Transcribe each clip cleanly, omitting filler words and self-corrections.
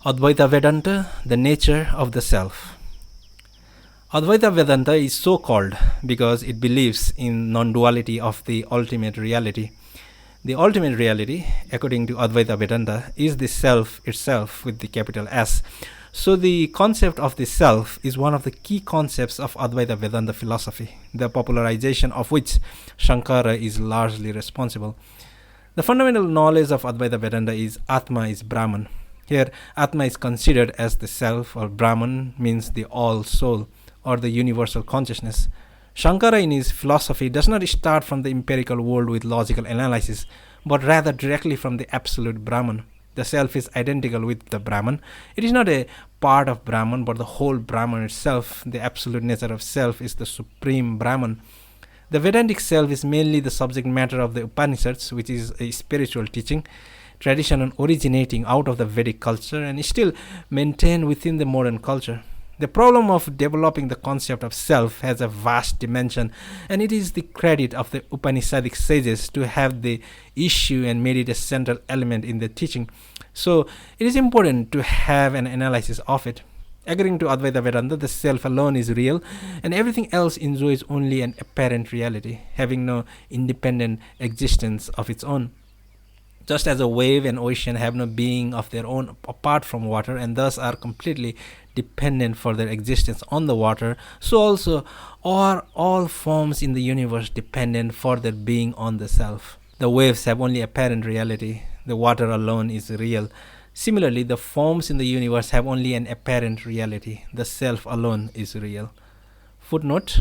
Advaita Vedanta, the nature of the self. Advaita Vedanta is so called because it believes in non-duality of the ultimate reality. The ultimate reality, according to Advaita Vedanta, is the self itself with the capital S. So the concept of the self is one of the key concepts of Advaita Vedanta philosophy, the popularization of which Shankara is largely responsible. The fundamental knowledge of Advaita Vedanta is Atma is Brahman. Here, Atma is considered as the self, or Brahman means the all soul, or the universal consciousness. Shankara in his philosophy does not start from the empirical world with logical analysis, but rather directly from the absolute Brahman. The self is identical with the Brahman. It is not a part of Brahman, but the whole Brahman itself. The absolute nature of self is the supreme Brahman. The Vedantic self is mainly the subject matter of the Upanishads, which is a spiritual teaching tradition originating out of the Vedic culture and is still maintained within the modern culture. The problem of developing the concept of self has a vast dimension, and it is the credit of the Upanishadic sages to have the issue and made it a central element in the teaching. So it is important to have an analysis of it. According to Advaita Vedanta, the self alone is real, and everything else enjoys only an apparent reality, having no independent existence of its own. Just as a wave and ocean have no being of their own apart from water and thus are completely dependent for their existence on the water, so also are all forms in the universe dependent for their being on the self. The waves have only apparent reality. The water alone is real. Similarly, the forms in the universe have only an apparent reality. The self alone is real. Footnote.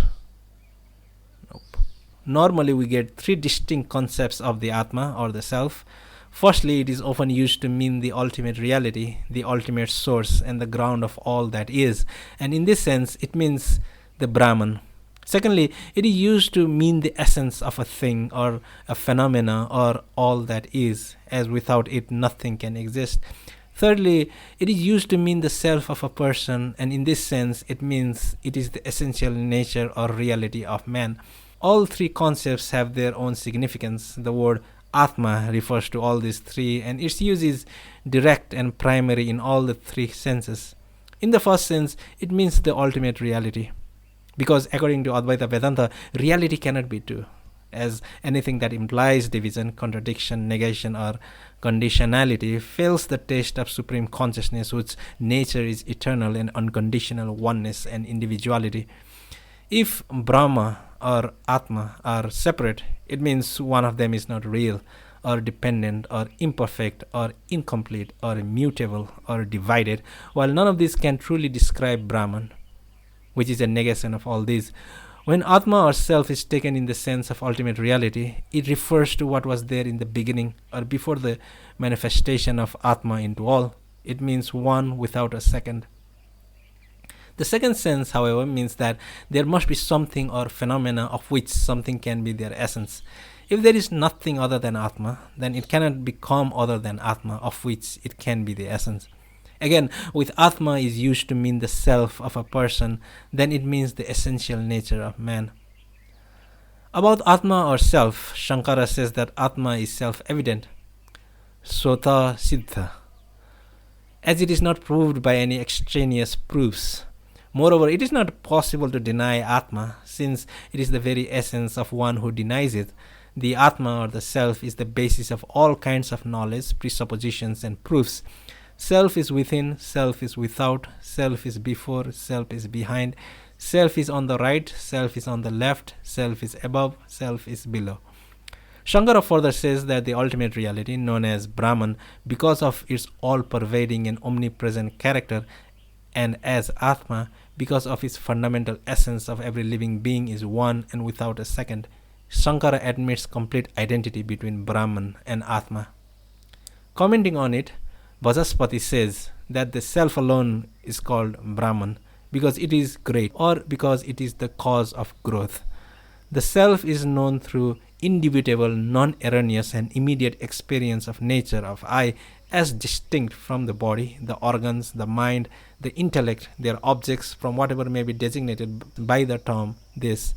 Normally, we get three distinct concepts of the Atma or the self. Firstly, it is often used to mean the ultimate reality, the ultimate source, and the ground of all that is. And in this sense, it means the Brahman. Secondly, it is used to mean the essence of a thing or a phenomena or all that is, as without it nothing can exist. Thirdly, it is used to mean the self of a person, and in this sense, it means it is the essential nature or reality of man. All three concepts have their own significance. The word Atma refers to all these three, and its use is direct and primary in all the three senses. In the first sense, it means the ultimate reality, because according to Advaita Vedanta, reality cannot be two, as anything that implies division, contradiction, negation, or conditionality fails the test of supreme consciousness, whose nature is eternal and unconditional oneness and individuality. If Brahma or Atma are separate, it means one of them is not real, or dependent, or imperfect, or incomplete, or immutable, or divided, while none of these can truly describe Brahman, which is a negation of all these. When Atma or self is taken in the sense of ultimate reality, it refers to what was there in the beginning, or before the manifestation of Atma into all. It means one without a second. The second sense, however, means that there must be something or phenomena of which something can be their essence. If there is nothing other than Atma, then it cannot become other than Atma, of which it can be the essence. Again, with Atma is used to mean the self of a person, then it means the essential nature of man. About Atma or self, Shankara says that Atma is self-evident, Sota Siddha, as it is not proved by any extraneous proofs. Moreover, it is not possible to deny Atma, since it is the very essence of one who denies it. The Atma or the self is the basis of all kinds of knowledge, presuppositions, and proofs. Self is within, self is without, self is before, self is behind, self is on the right, self is on the left, self is above, self is below. Shankara further says that the ultimate reality, known as Brahman, because of its all-pervading and omnipresent character, and as Atma, because of its fundamental essence of every living being, is one and without a second. Shankara admits complete identity between Brahman and Atma. Commenting on it, Vajaspati says that the self alone is called Brahman because it is great, or because it is the cause of growth. The self is known through indubitable, non-erroneous, and immediate experience of nature of I as distinct from the body, the organs, the mind, the intellect, their objects, from whatever may be designated by the term this.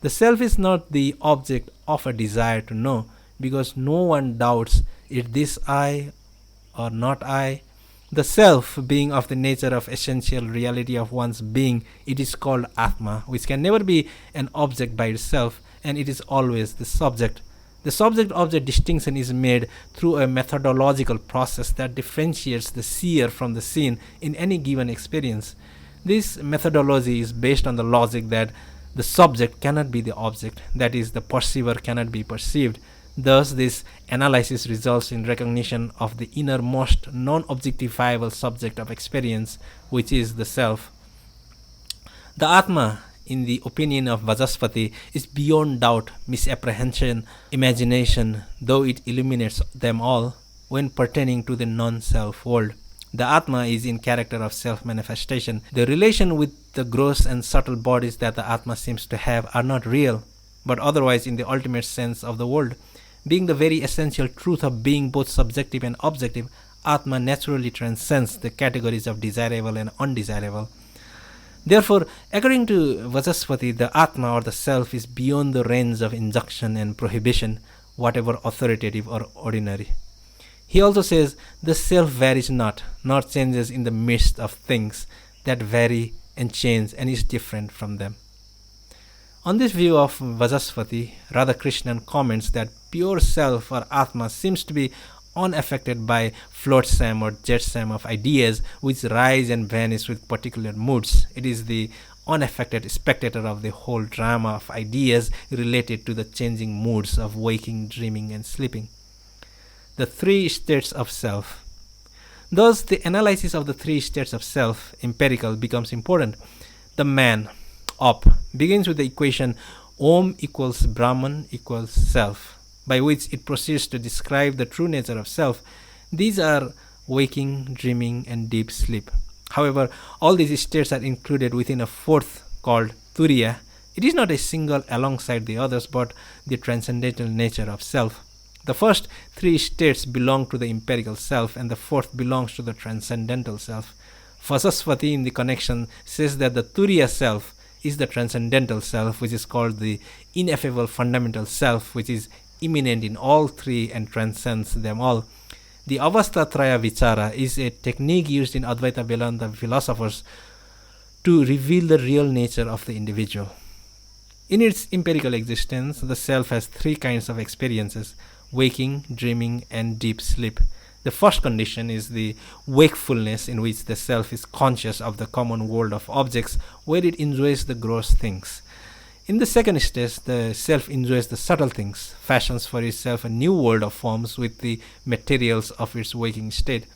The self is not the object of a desire to know, because no one doubts, is this I or not I? The self being of the nature of essential reality of one's being, it is called Atma, which can never be an object by itself, and it is always the subject. The subject-object distinction is made through a methodological process that differentiates the seer from the seen in any given experience. This methodology is based on the logic that the subject cannot be the object, that is, the perceiver cannot be perceived. Thus, this analysis results in recognition of the innermost, non-objectifiable subject of experience, which is the self. The Atma, in the opinion of Vajaspati, is beyond doubt, misapprehension, imagination, though it illuminates them all when pertaining to the non-self world. The Atma is in character of self-manifestation. The relation with the gross and subtle bodies that the Atma seems to have are not real, but otherwise in the ultimate sense of the word. Being the very essential truth of being both subjective and objective, Atma naturally transcends the categories of desirable and undesirable. Therefore, according to Vajaspati, the Atma or the self is beyond the range of injunction and prohibition, whatever authoritative or ordinary. He also says, the self varies not, nor changes in the midst of things that vary and change and is different from them. On this view of Vajaspati, Radhakrishnan comments that pure self or Atma seems to be unaffected by flotsam or jetsam of ideas which rise and vanish with particular moods. It is the unaffected spectator of the whole drama of ideas related to the changing moods of waking, dreaming, and sleeping. The three states of self. Thus, the analysis of the three states of self, empirical, becomes important. The man, up, begins with the equation Om equals Brahman equals self, by which it proceeds to describe the true nature of self. These are waking, dreaming, and deep sleep. However, all these states are included within a fourth called Turiya. It is not a single alongside the others, but the transcendental nature of self. The first three states belong to the empirical self, and the fourth belongs to the transcendental self. Vajaspati in the connection says that the Turiya self is the transcendental self, which is called the ineffable fundamental self, which is immanent in all three and transcends them all. The Avastatraya Vichara is a technique used in Advaita Vedanta philosophers to reveal the real nature of the individual. In its empirical existence, the self has three kinds of experiences: waking, dreaming, and deep sleep. The first condition is the wakefulness, in which the self is conscious of the common world of objects, where it enjoys the gross things. In the second stage, the self enjoys the subtle things, fashions for itself a new world of forms with the materials of its waking state.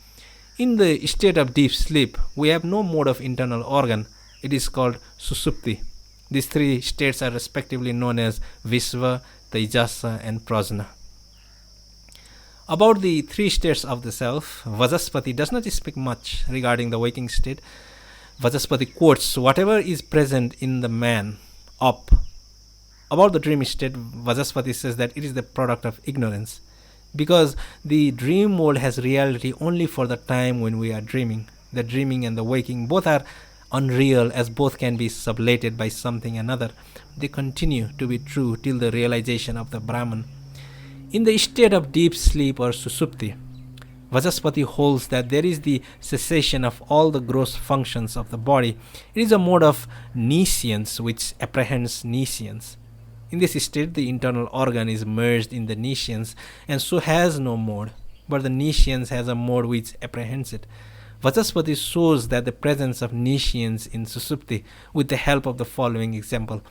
In the state of deep sleep, we have no mode of internal organ. It is called Susupti. These three states are respectively known as Vishva, Tejasa, and Prajna. About the three states of the self, Vajaspati does not speak much regarding the waking state. Vajaspati quotes whatever is present in the man, up. About the dream state, Vajaspati says that it is the product of ignorance, because the dream world has reality only for the time when we are dreaming. The dreaming and the waking both are unreal, as both can be sublated by something another. They continue to be true till the realization of the Brahman. In the state of deep sleep or Susupti, Vajaspati holds that there is the cessation of all the gross functions of the body. It is a mode of nescience which apprehends nescience. In this state, the internal organ is merged in the nescience and so has no mode, but the nescience has a mode which apprehends it. Vajaspati shows that the presence of nescience in Susupti with the help of the following example.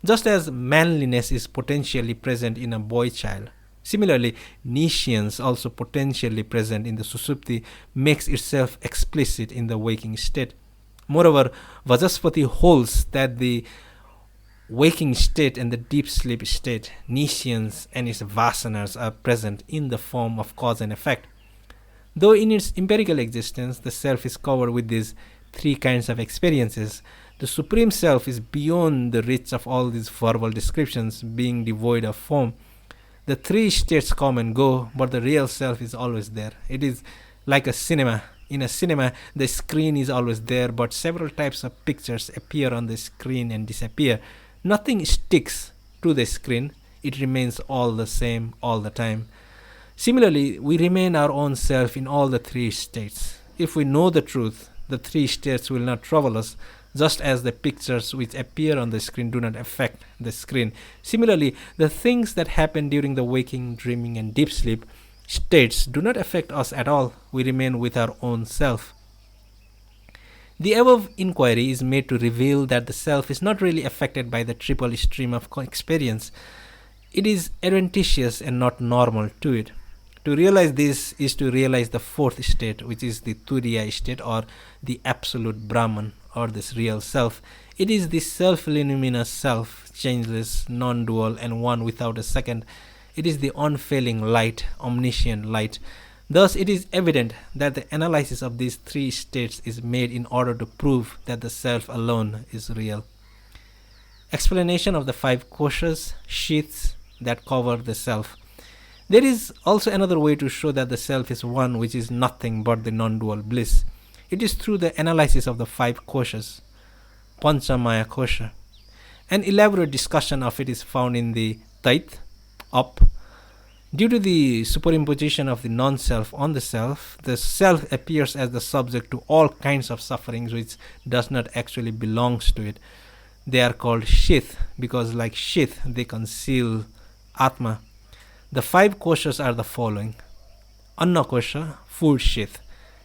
Just as manliness is potentially present in a boy child, similarly, nescience, also potentially present in the Susupti, makes itself explicit in the waking state. Moreover, Vajaspati holds that the waking state and the deep sleep state, nescience and its vasanas are present in the form of cause and effect. Though in its empirical existence, the self is covered with these three kinds of experiences, the Supreme Self is beyond the reach of all these verbal descriptions, being devoid of form. The three states come and go, but the real self is always there. It is like a cinema. In a cinema, the screen is always there, but several types of pictures appear on the screen and disappear. Nothing sticks to the screen. It remains all the same all the time. Similarly, we remain our own self in all the three states. If we know the truth, the three states will not trouble us, just as the pictures which appear on the screen do not affect the screen. Similarly, the things that happen during the waking, dreaming, and deep sleep states do not affect us at all. We remain with our own self. The above inquiry is made to reveal that the self is not really affected by the triple stream of experience. It is adventitious and not normal to it. To realize this is to realize the fourth state, which is the Turiya state, or the absolute Brahman, or this real self. It is the self-luminous self, changeless, non-dual, and one without a second. It is the unfailing light, omniscient light. Thus, it is evident that the analysis of these three states is made in order to prove that the self alone is real. Explanation of the five koshas, sheaths that cover the self. There is also another way to show that the self is one, which is nothing but the non-dual bliss. It is through the analysis of the five koshas, Panchamaya kosha. An elaborate discussion of it is found in the Taith, up. Due to the superimposition of the non-self on the self appears as the subject to all kinds of sufferings which does not actually belongs to it. They are called sheath because, like sheath, they conceal Atma. The five koshas are the following. Anna kosha, food sheath.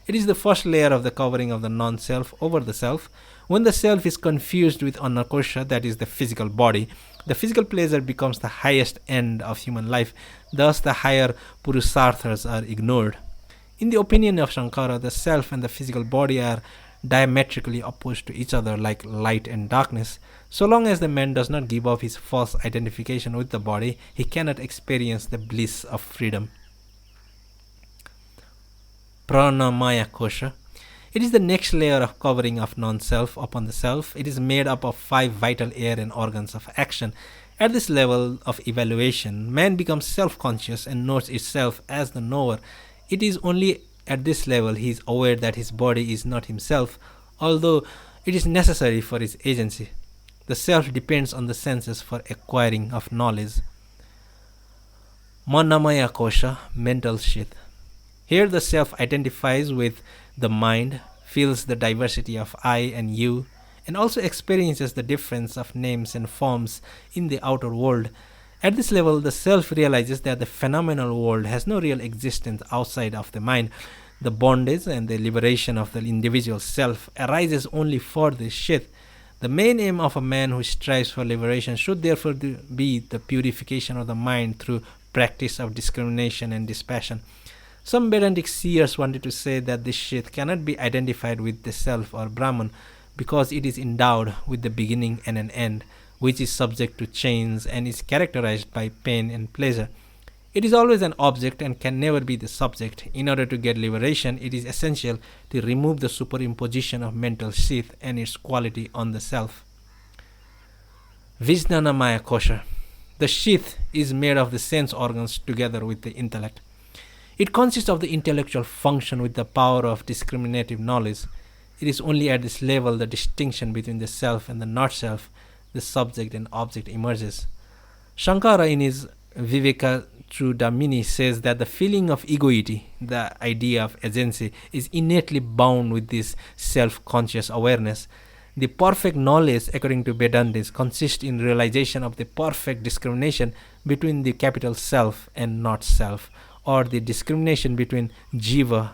It is the first layer of the covering of the non-self over the self. When the self is confused with Anna kosha, that is the physical body, the physical pleasure becomes the highest end of human life. Thus, the higher purusarthas are ignored. In the opinion of Shankara, the self and the physical body are diametrically opposed to each other, like light and darkness. So long as the man does not give up his false identification with the body, he cannot experience the bliss of freedom. Pranamaya kosha. It is the next layer of covering of non-self upon the self. It is made up of five vital air and organs of action. At this level of evaluation, man becomes self-conscious and knows itself as the knower. It is only at this level he is aware that his body is not himself, although it is necessary for his agency. The self depends on the senses for acquiring of knowledge. Manamaya kosha, mental sheath. Here the self identifies with the mind, feels the diversity of I and you, and also experiences the difference of names and forms in the outer world. At this level, the self realizes that the phenomenal world has no real existence outside of the mind. The bondage and the liberation of the individual self arises only for this sheath. The main aim of a man who strives for liberation should therefore be the purification of the mind through practice of discrimination and dispassion. Some Vedantic seers wanted to say that this sheath cannot be identified with the self or Brahman because it is endowed with the beginning and an end, which is subject to change and is characterized by pain and pleasure. It is always an object and can never be the subject. In order to get liberation, it is essential to remove the superimposition of mental sheath and its quality on the self. Vijnanamaya kosha. The sheath is made of the sense organs together with the intellect. It consists of the intellectual function with the power of discriminative knowledge. It is only at this level the distinction between the self and the not-self, the subject and object, emerges. Shankara in his Viveka Chudamini says that the feeling of egoity, the idea of agency, is innately bound with this self-conscious awareness. The perfect knowledge, according to Vedantis, consists in realization of the perfect discrimination between the capital self and not-self, or the discrimination between jiva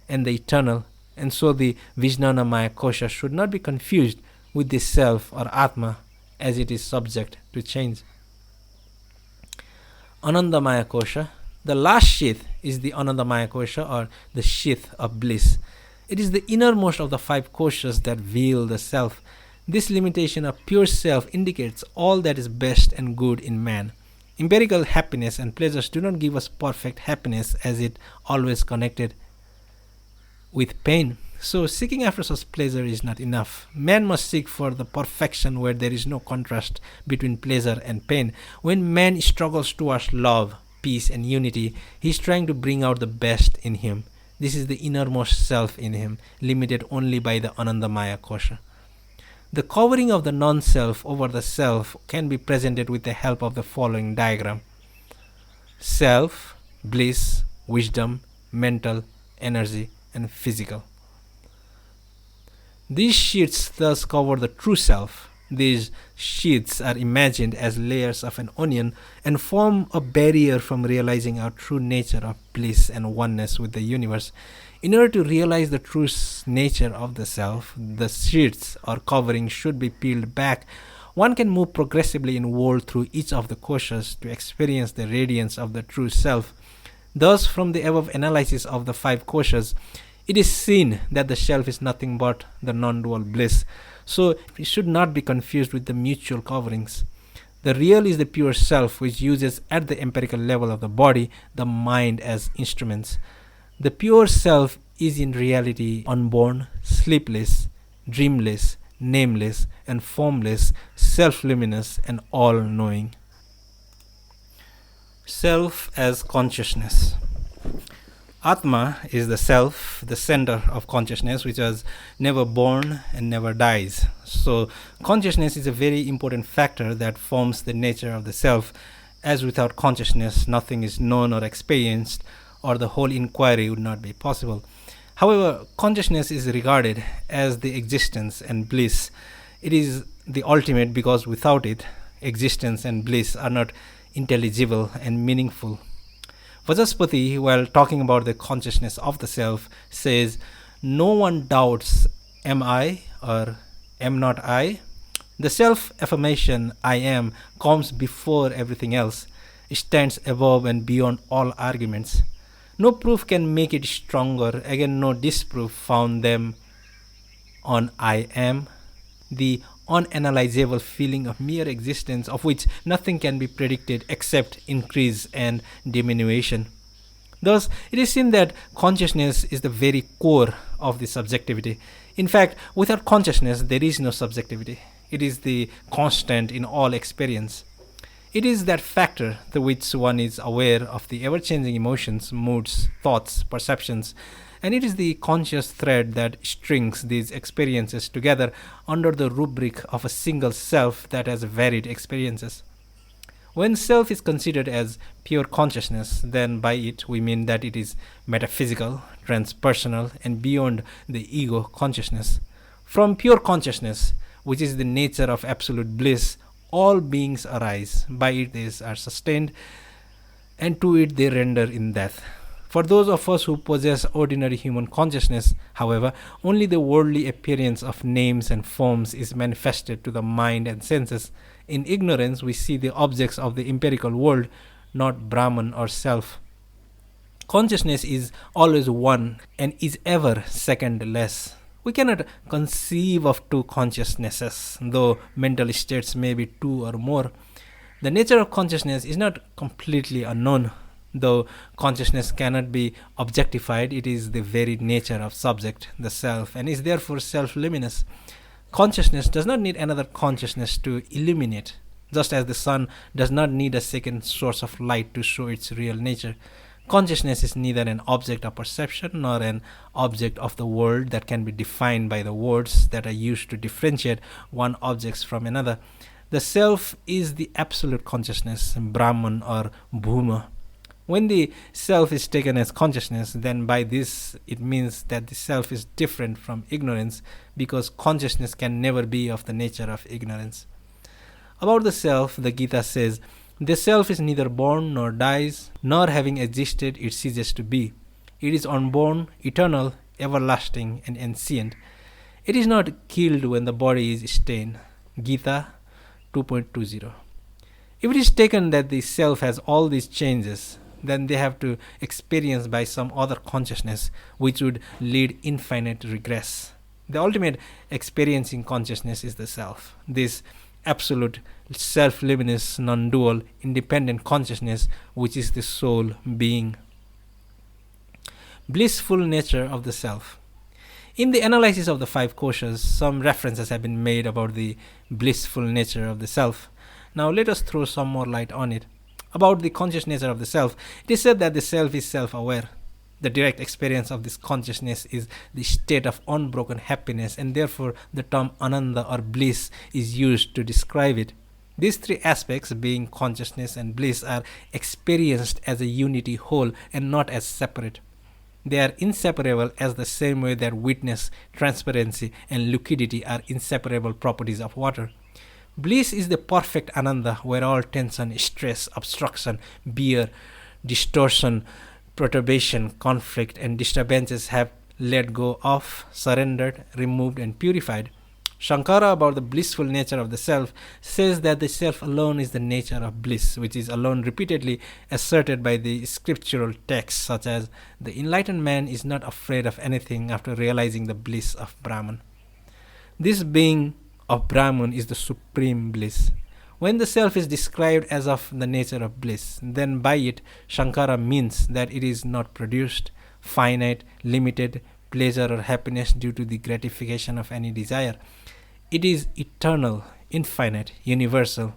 and the eternal, and so the Vijnanamaya kosha should not be confused with the self or Atma, as it is subject to change. Anandamaya kosha. The last sheath is the Anandamaya kosha, or the sheath of bliss. It is the innermost of the five koshas that veil the self. This limitation of pure self indicates all that is best and good in man. Empirical happiness and pleasures do not give us perfect happiness, as it always connected with pain. So seeking after such pleasure is not enough. Man must seek for the perfection where there is no contrast between pleasure and pain. When man struggles towards love, peace and unity, he is trying to bring out the best in him. This is the innermost self in him, limited only by the Anandamaya kosha. The covering of the non-self over the self can be presented with the help of the following diagram. Self, bliss, wisdom, mental, energy, and physical. These sheets thus cover the true self. These sheets are imagined as layers of an onion and form a barrier from realizing our true nature of bliss and oneness with the universe. In order to realize the true nature of the self, the sheets or covering should be peeled back. One can move progressively inward through each of the koshas to experience the radiance of the true self. Thus, from the above analysis of the five koshas, it is seen that the self is nothing but the non-dual bliss. So it should not be confused with the mutual coverings. The real is the pure self, which uses at the empirical level of the body, the mind as instruments. The pure self is in reality unborn, sleepless, dreamless, nameless, and formless, self-luminous, and all-knowing. Self as consciousness. Atma is the self, the center of consciousness, which was never born and never dies. So consciousness is a very important factor that forms the nature of the self, as without consciousness nothing is known or experienced, or the whole inquiry would not be possible. However, consciousness is regarded as the existence and bliss. It is the ultimate because without it, existence and bliss are not intelligible and meaningful. Vajaspati, while talking about the consciousness of the self, says, "No one doubts, am I or am not I?" The self-affirmation, I am, comes before everything else. It stands above and beyond all arguments. No proof can make it stronger. Again, no disproof found them on I am. The unanalyzable feeling of mere existence, of which nothing can be predicted except increase and diminution. Thus, it is seen that consciousness is the very core of the subjectivity. In fact, without consciousness, there is no subjectivity. It is the constant in all experience. It is that factor through which one is aware of the ever-changing emotions, moods, thoughts, perceptions, and it is the conscious thread that strings these experiences together under the rubric of a single self that has varied experiences. When self is considered as pure consciousness, then by it we mean that it is metaphysical, transpersonal, and beyond the ego consciousness. From pure consciousnness, which is the nature of absolute bliss, all beings arise. By it they are sustained, and to it they render in death. For those of us who possess ordinary human consciousness, however, only the worldly appearance of names and forms is manifested to the mind and senses. In ignorance, we see the objects of the empirical world, not Brahman or self. Consciousness is always one and is ever secondless. We cannot conceive of two consciousnesses, though mental states may be two or more. The nature of consciousness is not completely unknown. Though consciousness cannot be objectified, it is the very nature of subject, the self, and is therefore self-luminous. Consciousness does not need another consciousness to illuminate, just as the sun does not need a second source of light to show its real nature. Consciousness is neither an object of perception nor an object of the world that can be defined by the words that are used to differentiate one object from another. The self is the absolute consciousness, Brahman or Bhuma. When the self is taken as consciousness, then by this it means that the self is different from ignorance, because consciousness can never be of the nature of ignorance. About the self, the Gita says, "The self is neither born nor dies, nor having existed it ceases to be. It is unborn, eternal, everlasting, and ancient. It is not killed when the body is stained." Gita 2.20. If it is taken that the self has all these changes, then they have to experience by some other consciousness, which would lead infinite regress. The ultimate experiencing consciousness is the self. This absolute, self-luminous, non-dual, independent consciousness, which is the soul being. Blissful nature of the self. In the analysis of the five koshas, some references have been made about the blissful nature of the self. Now let us throw some more light on it. About the conscious nature of the self, it is said that the self is self-aware. The direct experience of this consciousness is the state of unbroken happiness, and therefore the term ananda or bliss is used to describe it. These three aspects, being consciousness and bliss, are experienced as a unity whole and not as separate. They are inseparable as the same way that witness, transparency, and liquidity are inseparable properties of water. Bliss is the perfect ananda where all tension, stress, obstruction, beer, distortion, perturbation, conflict, and disturbances have let go of, surrendered, removed, and purified. Shankara, about the blissful nature of the self, says that the self alone is the nature of bliss, which is alone repeatedly asserted by the scriptural texts, such as the enlightened man is not afraid of anything after realizing the bliss of Brahman. This being of Brahman is the supreme bliss. When the self is described as of the nature of bliss, then by it Shankara means that it is not produced, finite, limited, pleasure or happiness due to the gratification of any desire. It is eternal, infinite, universal.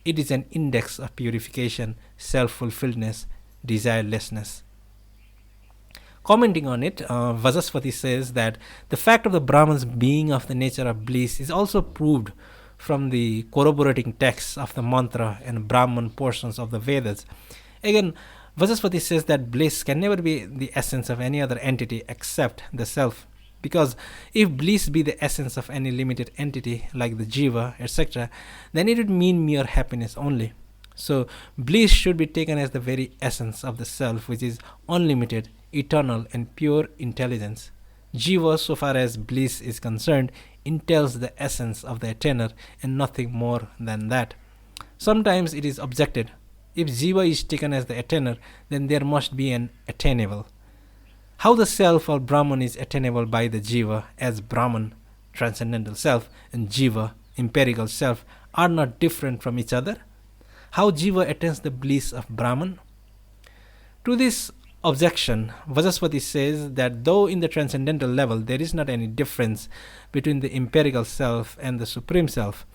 It is an index of purification, self-fulfilledness, desirelessness. Commenting on it, Vajaspati says that the fact of the Brahman's being of the nature of bliss is also proved from the corroborating texts of the mantra and Brahman portions of the Vedas. Again, Vajaspati says that bliss can never be the essence of any other entity except the self. Because if bliss be the essence of any limited entity like the jiva, etc., then it would mean mere happiness only. So bliss should be taken as the very essence of the self, which is unlimited, eternal, and pure intelligence. Jiva, so far as bliss is concerned, entails the essence of the attainer and nothing more than that. Sometimes it is objected, if jiva is taken as the attainer, then there must be an attainable. How the self or Brahman is attainable by the jiva, as Brahman, transcendental self, and jiva, empirical self, are not different from each other? How jiva attains the bliss of Brahman? To this objection, Vajaspati says that though in the transcendental level there is not any difference between the empirical self and the supreme self,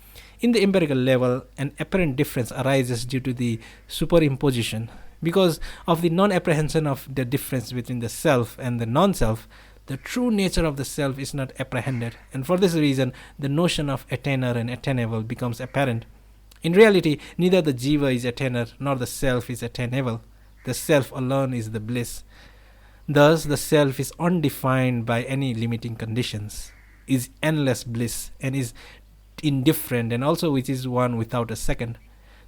in the empirical level an apparent difference arises due to the superimposition. Because of the non-apprehension of the difference between the self and the non-self, the true nature of the self is not apprehended, and for this reason the notion of attainer and attainable becomes apparent. In reality, neither the jiva is attainer nor the self is attainable. The self alone is the bliss. Thus, the self is undefined by any limiting conditions, is endless bliss, and is indifferent, and also which is one without a second.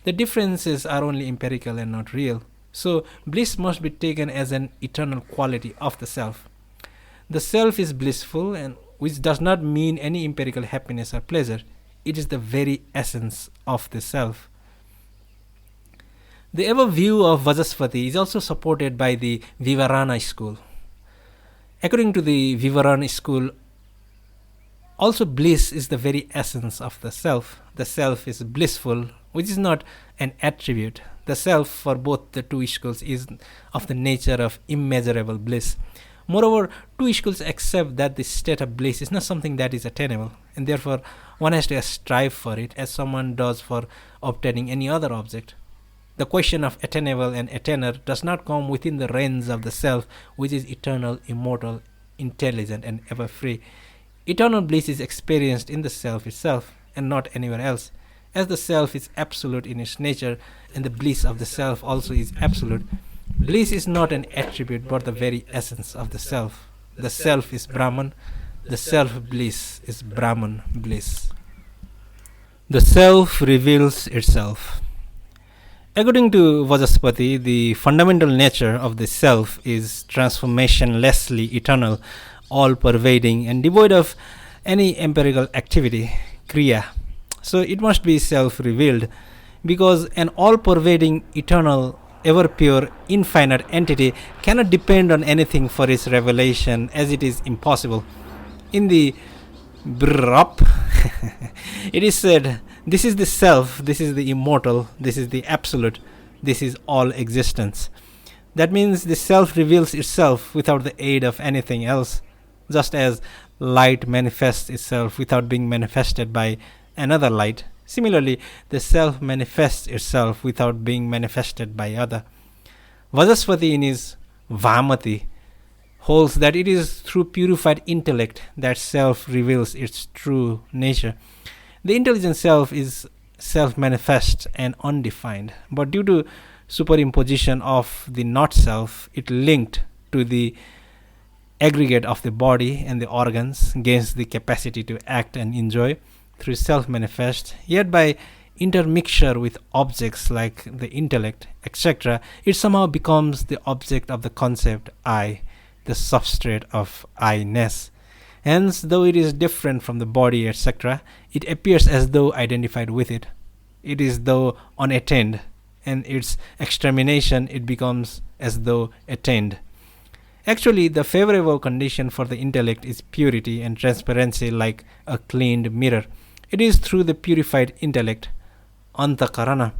The differences are only empirical and not real. So, bliss must be taken as an eternal quality of the self. The self is blissful, and which does not mean any empirical happiness or pleasure. It is the very essence of the self. The above view of Vajaspati is also supported by the Vivarana school. According to the Vivarana school, also bliss is the very essence of the self. The self is blissful, which is not an attribute. The self for both the two schools is of the nature of immeasurable bliss. Moreover, two schools accept that the state of bliss is not something that is attainable, and therefore one has to strive for it as someone does for obtaining any other object. The question of attainable and attainer does not come within the range of the self, which is eternal, immortal, intelligent, and ever free. Eternal bliss is experienced in the self itself, and not anywhere else. As the self is absolute in its nature, and the bliss of the self also is absolute, bliss is not an attribute but the very essence of the self. The self is Brahman, the self bliss is Brahman bliss. The self reveals itself. According to Vajaspati, the fundamental nature of the self is transformationlessly eternal, all-pervading, and devoid of any empirical activity, kriya. So it must be self-revealed, because an all-pervading, eternal, ever-pure, infinite entity cannot depend on anything for its revelation, as it is impossible. In the Brap, it is said, this is the self, this is the immortal, this is the absolute, this is all existence. That means the self reveals itself without the aid of anything else, just as light manifests itself without being manifested by another light. Similarly, the self manifests itself without being manifested by other. Vajaspati in his Vamati holds that it is through purified intellect that self reveals its true nature. The intelligent self is self-manifest and undefined, but due to superimposition of the not-self, it linked to the aggregate of the body and the organs gains the capacity to act and enjoy through self-manifest, yet by intermixture with objects like the intellect, etc., it somehow becomes the object of the concept I, the substrate of I-ness. Hence, though it is different from the body, etc., it appears as though identified with it. It is though unattained, and its extermination it becomes as though attained. Actually, the favorable condition for the intellect is purity and transparency like a cleaned mirror. It is through the purified intellect, Antakarana,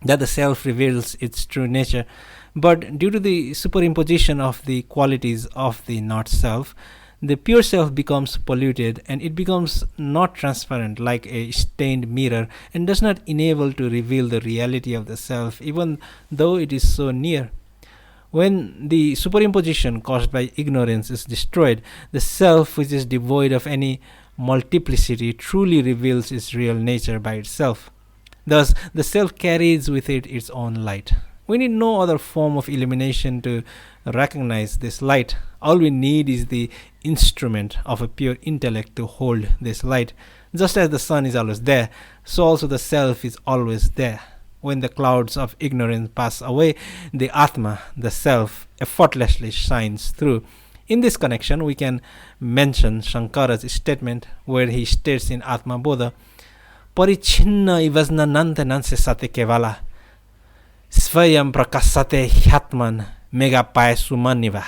that the self reveals its true nature. But due to the superimposition of the qualities of the not self, the pure self becomes polluted and it becomes not transparent like a stained mirror and does not enable to reveal the reality of the self even though it is so near. When the superimposition caused by ignorance is destroyed, the self, which is devoid of any multiplicity, truly reveals its real nature by itself. Thus, the self carries with it its own light. We need no other form of illumination to recognize this light. All we need is the instrument of a pure intellect to hold this light. Just as the sun is always there, so also the self is always there. When the clouds of ignorance pass away, the Atma, the self, effortlessly shines through. In this connection, we can mention Shankara's statement where he states in Atma Bodha, Parichinna ivasna nante nanse sate kevala, svayam prakasate hyatman megapaya sumaniva.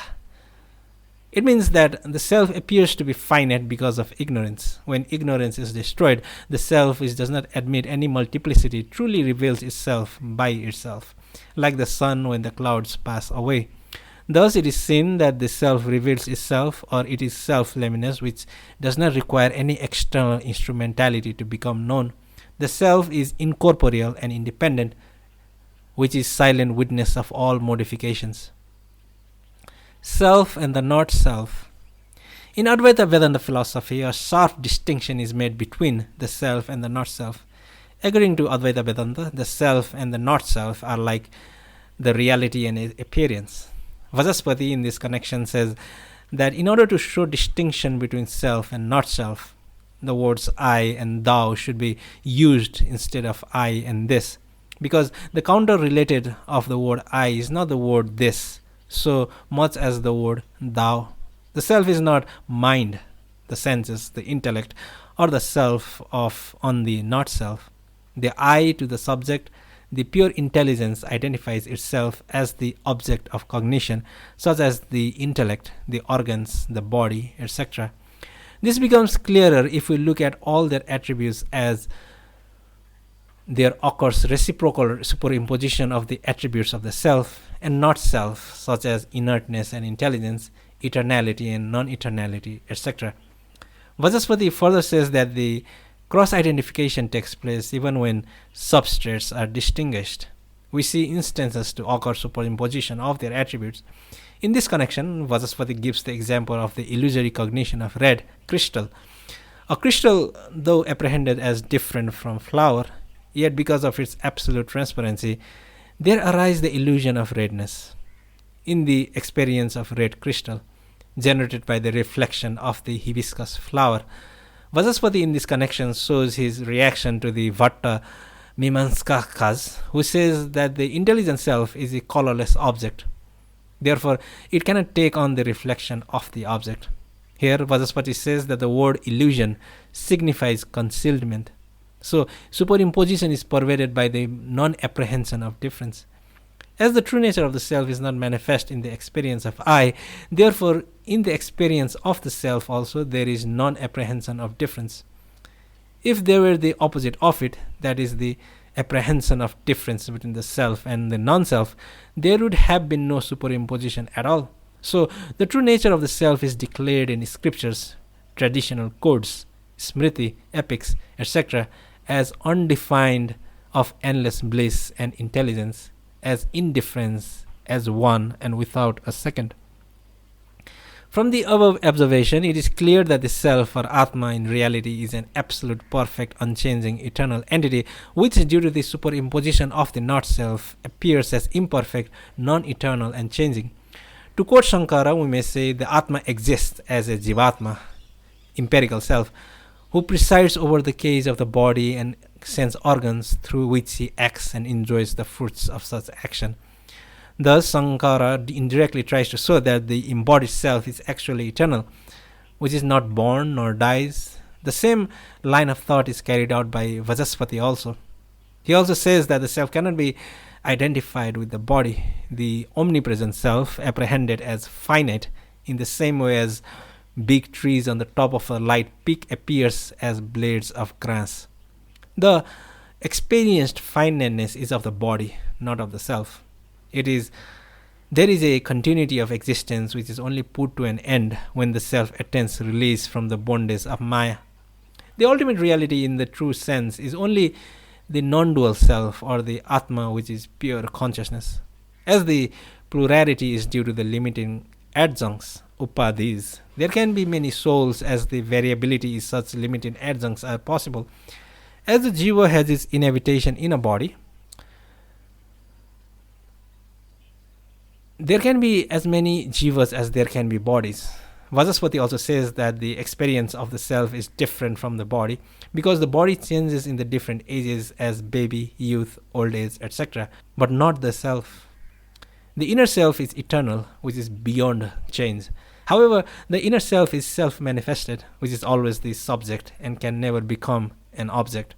It means that the self appears to be finite because of ignorance. When ignorance is destroyed, the self, which does not admit any multiplicity, truly reveals itself by itself, like the sun when the clouds pass away. Thus, it is seen that the self reveals itself, or it is self-luminous, which does not require any external instrumentality to become known. The self is incorporeal and independent, which is silent witness of all modifications. Self and the not self. In Advaita Vedanta philosophy, a sharp distinction is made between the self and the not self. According to Advaita Vedanta, the self and the not self are like the reality and appearance. Vajaspati in this connection says that in order to show distinction between self and not self, the words I and thou should be used instead of I and this, because the counter related of the word I is not the word this so much as the word thou. The self is not mind, the senses, the intellect, or the self of on the not self. The I to the subject, the pure intelligence identifies itself as the object of cognition, such as the intellect, the organs, the body, etc. This becomes clearer if we look at all their attributes as there occurs reciprocal superimposition of the attributes of the self and not self, such as inertness and intelligence, eternality and non-eternality, etc. Vajaspati further says that the cross-identification takes place even when substrates are distinguished. We see instances to occur superimposition of their attributes. In this connection, Vajaspati gives the example of the illusory cognition of red crystal. A crystal, though apprehended as different from flower, yet because of its absolute transparency, there arises the illusion of redness in the experience of red crystal, generated by the reflection of the hibiscus flower. Vajaspati in this connection shows his reaction to the Vatta Mimamsakas, who says that the intelligent self is a colorless object. Therefore, it cannot take on the reflection of the object. Here, Vajaspati says that the word illusion signifies concealment. So, superimposition is pervaded by the non-apprehension of difference. As the true nature of the self is not manifest in the experience of I, therefore, in the experience of the self also, there is non-apprehension of difference. If there were the opposite of it, that is the apprehension of difference between the self and the non-self, there would have been no superimposition at all. So, the true nature of the self is declared in scriptures, traditional codes, smriti, epics, etc., as undefined, of endless bliss and intelligence, as indifference, as one and without a second. From the above observation, it is clear that the self or Atma in reality is an absolute, perfect, unchanging, eternal entity, which due to the superimposition of the not self appears as imperfect, non-eternal and changing. To quote Shankara, we may say the Atma exists as a Jivatma, empirical self, who presides over the cage of the body and sense organs through which he acts and enjoys the fruits of such action. Thus, Shankara indirectly tries to show that the embodied self is actually eternal, which is not born nor dies. The same line of thought is carried out by Vajaspati also. He also says that the self cannot be identified with the body, the omnipresent self apprehended as finite in the same way as big trees on the top of a light peak appears as blades of grass. The experienced finiteness is of the body, not of the self. There is a continuity of existence which is only put to an end when the self attains release from the bondage of Maya. The ultimate reality in the true sense is only the non-dual self, or the Atma, which is pure consciousness. As the plurality is due to the limiting adjuncts, upadhis, there can be many souls as the variability is such limited adjuncts are possible. As the jiva has its inhabitation in a body, there can be as many jivas as there can be bodies. Vajaspati also says that the experience of the self is different from the body because the body changes in the different ages as baby, youth, old age, etc., but not the self. The inner self is eternal, which is beyond change. However, the inner self is self-manifested, which is always the subject and can never become an object.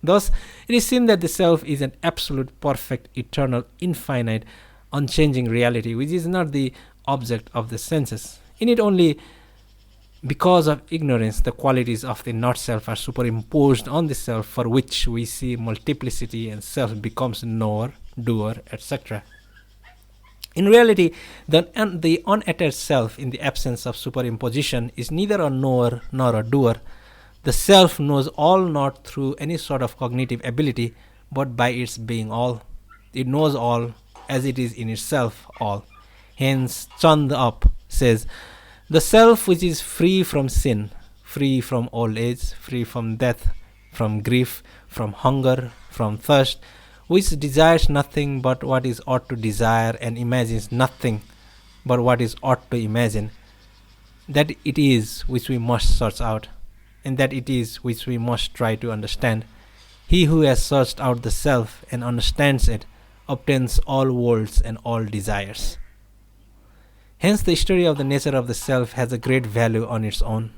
Thus, it is seen that the self is an absolute, perfect, eternal, infinite, unchanging reality, which is not the object of the senses. In it only, because of ignorance, the qualities of the not-self are superimposed on the self, for which we see multiplicity and self becomes knower, doer, etc. In reality, the unattached self, in the absence of superimposition, is neither a knower nor a doer. The self knows all not through any sort of cognitive ability, but by its being all. It knows all as it is in itself all. Hence, Chand Up says, the self which is free from sin, free from old age, free from death, from grief, from hunger, from thirst, which desires nothing but what is ought to desire and imagines nothing but what is ought to imagine, that it is which we must search out, and that it is which we must try to understand. He who has searched out the self and understands it obtains all worlds and all desires. Hence, the study of the nature of the self has a great value on its own.